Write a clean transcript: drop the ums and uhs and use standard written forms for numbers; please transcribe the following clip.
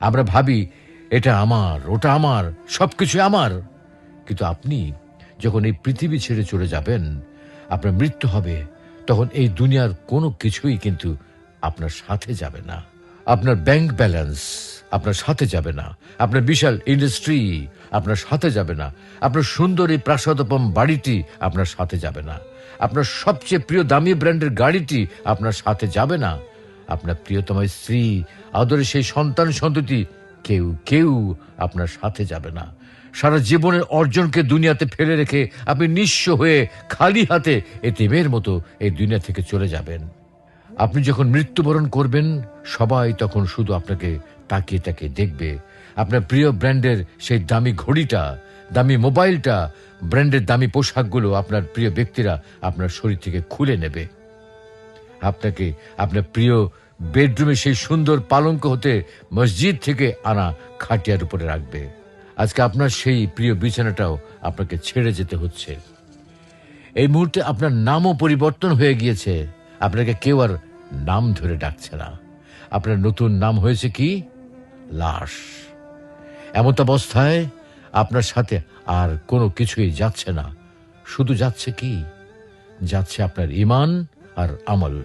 আমরা ভাবি এটা আমার, ওটা আমার, সবকিছু আমার। কিন্তু আপনি যখন এই পৃথিবী ছেড়ে চলে যাবেন, আপনার মৃত্যু হবে, তখন এই দুনিয়ার কোনো কিছুই কিন্তু আপনার সাথে যাবে না। আপনার ব্যাংক ব্যালেন্স আপনার সাথে যাবে না, আপনার বিশাল ইন্ডাস্ট্রি আপনার সাথে যাবে না, আপনার সুন্দর এই প্রাসাদোপম বাড়িটি আপনার সাথে যাবে না, আপনার সবচেয়ে প্রিয় দামি ব্র্যান্ডের গাড়িটি আপনার সাথে যাবে না, আপনার প্রিয়তম স্ত্রী, আদরের সেই সন্তান সন্ততি, কেউ কেউ আপনার সাথে যাবে না। সারা জীবনের অর্জনকে দুনিয়াতে ফেলে রেখে আপনি নিঃস্ব হয়ে খালি হাতে এতিমের মতো এই দুনিয়া থেকে চলে যাবেন। আপনি যখন মৃত্যুবরণ করবেন, সবাই তখন শুধু আপনাকে তাকিয়ে তাকিয়ে দেখবে। আপনার প্রিয় ব্র্যান্ডের সেই দামি ঘড়িটা, দামি মোবাইলটা, ব্র্যান্ডের দামি পোশাকগুলো আপনার প্রিয় ব্যক্তিরা আপনার শরীর থেকে খুলে নেবে। আপনাকে আপনার প্রিয় বেডরুমে সেই সুন্দর পালঙ্ক হতে মসজিদ থেকে আনা খাটিয়ার উপরে রাখবে। আজকে আপনার সেই প্রিয় বিছানাটাও আপনাকে ছেড়ে যেতে হচ্ছে। এই মুহূর্তে আপনার নামও পরিবর্তন হয়ে গিয়েছে। আপনাকে কেউ আর নাম ধরে ডাকছে না। আপনার নতুন নাম হয়েছে কি? লাশ। এমত অবস্থায় আপনার সাথে আর কোনো কিছুই যাচ্ছে না। শুধু যাচ্ছে কি? যাচ্ছে আপনার ঈমান আর আমল।